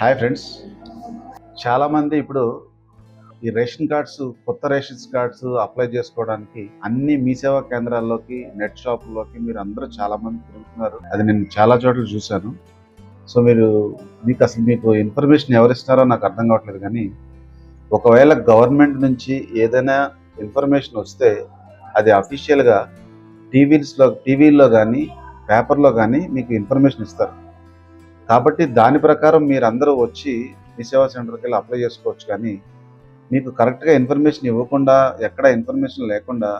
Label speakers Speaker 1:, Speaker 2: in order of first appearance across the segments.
Speaker 1: Hi friends. చాలామంది ఇప్పుడు ఈ రేషన్ కార్డ్స్, కొత్త రేషన్ కార్డ్స్ అప్లై చేసుకోవడానికి అన్ని మీ సేవా కేంద్రాల్లోకి, నెట్ షాపుల్లోకి మీరందరూ చాలామంది తిరుగుతున్నారు. అది నేను చాలా చోట్ల చూశాను. సో, మీకు ఇన్ఫర్మేషన్ ఎవరిస్తారో నాకు అర్థం కావట్లేదు కానీ, ఒకవేళ గవర్నమెంట్ నుంచి ఏదైనా ఇన్ఫర్మేషన్ వస్తే అది అఫీషియల్‌గా టీవీల్లో గానీ, పేపర్‌లో గానీ మీకు ఇన్ఫర్మేషన్ ఇస్తారు. కాబట్టి దాని ప్రకారం మీరందరూ వచ్చి మీ సేవా సెంటర్‌కెళ్ళి అప్లై చేసుకోవచ్చు కానీ, మీకు కరెక్ట్‌గా ఇన్ఫర్మేషన్ ఇవ్వకుండా, ఎక్కడ ఇన్ఫర్మేషన్ లేకుండా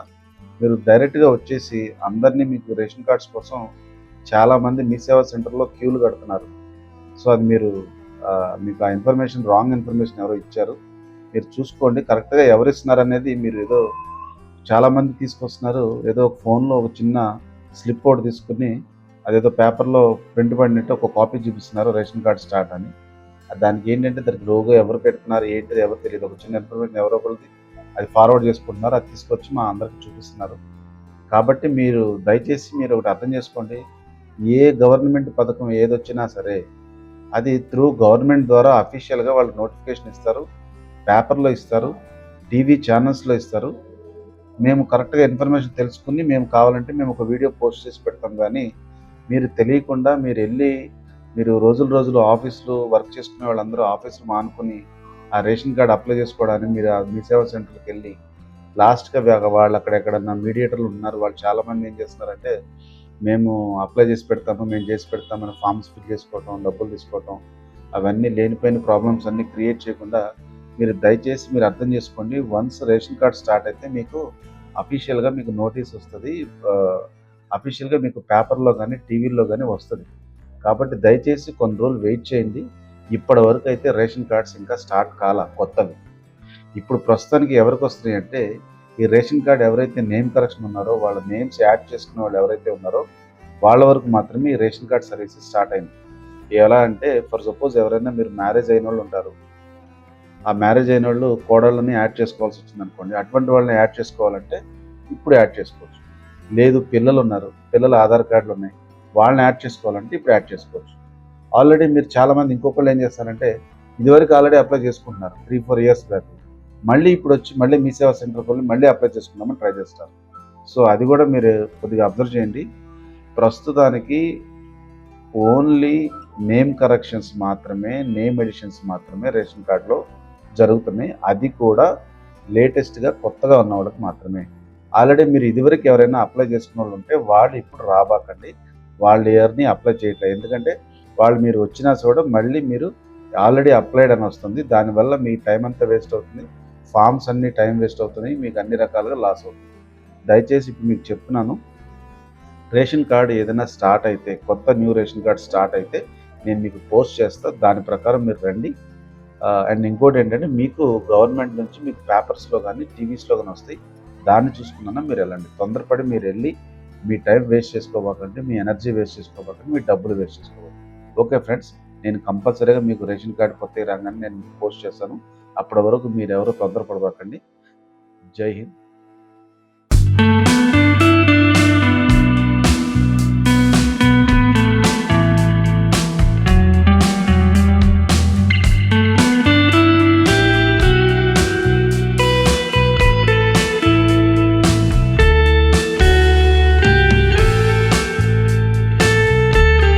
Speaker 1: మీరు డైరెక్ట్‌గా వచ్చేసి అందరినీ మీకు రేషన్ కార్డ్స్ కోసం చాలామంది మీ సేవా సెంటర్‌లో క్యూలు కడుతున్నారు. సో, అది మీకు ఆ ఇన్ఫర్మేషన్ రాంగ్ ఇన్ఫర్మేషన్ ఎవరో ఇచ్చారు. మీరు చూసుకోండి. కరెక్ట్‌గా ఎవరిస్తున్నారనేది మీరు ఏదో చాలామంది తీసుకొస్తున్నారు. ఏదో ఒక ఫోన్‌లో ఒక చిన్న స్లిప్ ఒకటి తీసుకొని అదేదో పేపర్‌లో ప్రింట్ పడినట్టు ఒక కాపీ చూపిస్తున్నారు రేషన్ కార్డ్ స్టార్ట్ అని. దానికి ఏంటంటే దానికి లోగో ఎవరు పెడుతున్నారు ఏంటిది ఎవరు తెలీదు. ఒక చిన్న ఇన్ఫర్మేషన్ ఎవరో ఒకరిది అది ఫార్వర్డ్ చేసుకుంటున్నారు. అది తీసుకొచ్చి మా అందరికి చూపిస్తున్నారు. కాబట్టి దయచేసి మీరు ఒకటి అర్థం చేసుకోండి. ఏ గవర్నమెంట్ పథకం ఏదొచ్చినా సరే అది త్రూ గవర్నమెంట్ ద్వారా అఫీషియల్‌గా వాళ్ళు నోటిఫికేషన్ ఇస్తారు. పేపర్‌లో ఇస్తారు. టీవీ ఛానల్స్‌లో ఇస్తారు. మేము కరెక్ట్‌గా ఇన్ఫర్మేషన్ తెలుసుకొని మేము కావాలంటే మేము ఒక వీడియో పోస్ట్ చేసి పెడతాం గానీ, మీరు తెలియకుండా మీరు రోజులు ఆఫీస్‌లో వర్క్ చేసుకునే వాళ్ళందరూ ఆఫీస్‌లు మానుకొని ఆ రేషన్ కార్డ్ అప్లై చేసుకోవడానికి మీరు ఆ మీ సేవా సెంటర్‌కెళ్ళి లాస్ట్‌గా వాళ్ళు అక్కడ ఎక్కడన్నా మీడియేటర్లు ఉన్నారు. వాళ్ళు చాలామంది ఏం చేస్తున్నారంటే, మేము అప్లై చేసి పెడతాము, మేము చేసి పెడతామని ఫార్మ్స్ ఫిల్ చేసుకోవటం, డబ్బులు తీసుకోవటం, అవన్నీ లేనిపోయిన ప్రాబ్లమ్స్ అన్నీ క్రియేట్ చేయకుండా దయచేసి మీరు అర్థం చేసుకోండి. వన్స్ రేషన్ కార్డ్ స్టార్ట్ అయితే మీకు అఫీషియల్‌గా మీకు నోటీస్ వస్తది. అఫీషియల్‌గా మీకు పేపర్‌లో గానీ, టీవీల్లో గానీ వస్తది. కాబట్టి దయచేసి కొన్ని రోజులు వెయిట్ చేయండి. ఇప్పటివరకు అయితే రేషన్ కార్డ్స్ ఇంకా స్టార్ట్ కొత్తవి. ఇప్పుడు ప్రస్తుతానికి ఎవరికొస్తున్నాయంటే, ఈ రేషన్ కార్డ్ ఎవరైతే నేమ్ కరెక్షన్ ఉన్నారో, వాళ్ళ నేమ్స్ యాడ్ చేసుకున్న వాళ్ళు ఎవరైతే ఉన్నారో, వాళ్ళ వరకు మాత్రమే ఈ రేషన్ కార్డ్ సర్వీసెస్ స్టార్ట్ అయింది. ఎలా అంటే ఫర్ సపోజ్ ఎవరైనా మీరు మ్యారేజ్ అయినోళ్ళు ఉంటారు. ఆ మ్యారేజ్ అయినోళ్ళు కోడళ్ళని యాడ్ చేసుకోవాల్సి వచ్చిందనుకోండి. అటువంటి వాళ్ళని యాడ్ చేసుకోవాలంటే ఇప్పుడు యాడ్ చేసుకోవచ్చు. లేదు పిల్లలున్నారు. పిల్లల ఆధార్ కార్డులున్నాయి. వాళ్ళని యాడ్ చేసుకోవాలంటే ఇప్పుడు యాడ్ చేసుకోవచ్చు. ఆల్రెడీ మీరు చాలామంది ఇంకొకళ్ళు ఏం చేస్తారంటే, ఇదివరకు ఆల్రెడీ అప్లై చేసుకుంటున్నారు 3, 4 ఇయర్స్ బ్యాక్. మళ్ళీ మీ సేవా సెంటర్‌కి వెళ్ళి మళ్ళీ అప్లై చేసుకుందామని ట్రై చేస్తారు. సో, అది కూడా మీరు కొద్దిగా అబ్జర్వ్ చేయండి. ప్రస్తుతానికి ఓన్లీ నేమ్ కరెక్షన్స్ మాత్రమే, నేమ్ ఎడిషన్స్ మాత్రమే రేషన్ కార్డ్‌లో జరుగుతున్నాయి. అది కూడా లేటెస్ట్‌గా కొత్తగా ఉన్న వాళ్ళకి మాత్రమే. ఆల్రెడీ మీరు ఇదివరకు ఎవరైనా అప్లై చేసుకున్నోళ్ళు ఉంటే వాళ్ళు ఇప్పుడు రాబాకండి. వాళ్ళు ఎవరిని అప్లై చేయట్లేదు. ఎందుకంటే మీరు వచ్చినా కూడా మళ్ళీ మీరు ఆల్రెడీ అప్లైడ్ అని వస్తుంది. దానివల్ల మీ టైం అంతా వేస్ట్ అవుతుంది. ఫార్మ్స్ అన్నీ టైం వేస్ట్ అవుతున్నాయి. మీకు అన్ని రకాలుగా లాస్ అవుతుంది. దయచేసి ఇప్పుడు మీకు చెప్తున్నాను. రేషన్ కార్డ్ ఏదైనా స్టార్ట్ అయితే, కొత్త న్యూ రేషన్ కార్డ్ స్టార్ట్ అయితే నేను మీకు పోస్ట్ చేస్తా. దాని ప్రకారం మీరు రండి. అండ్ ఇంకోటి ఏంటంటే మీకు గవర్నమెంట్ నుంచి మీకు పేపర్స్‌లో గానీ, టీవీస్‌లో గానీ వస్తాయి. దాన్ని చూసుకున్నా మీరు వెళ్ళండి. తొందరపడి మీరు వెళ్ళి మీ టైం వేస్ట్ చేసుకోబాకండి. మీ ఎనర్జీ వేస్ట్ చేసుకోబాకండి. మీ డబ్బులు వేస్ట్ చేసుకోబాకండి. Okay friends. నేను కంపల్సరీగా మీకు రేషన్ కార్డ్ కొత్తవి రాగానే నేను పోస్ట్ చేస్తాను. అప్పటి వరకు మీరెవరు తొందరపడబాకండి. జై హింద్.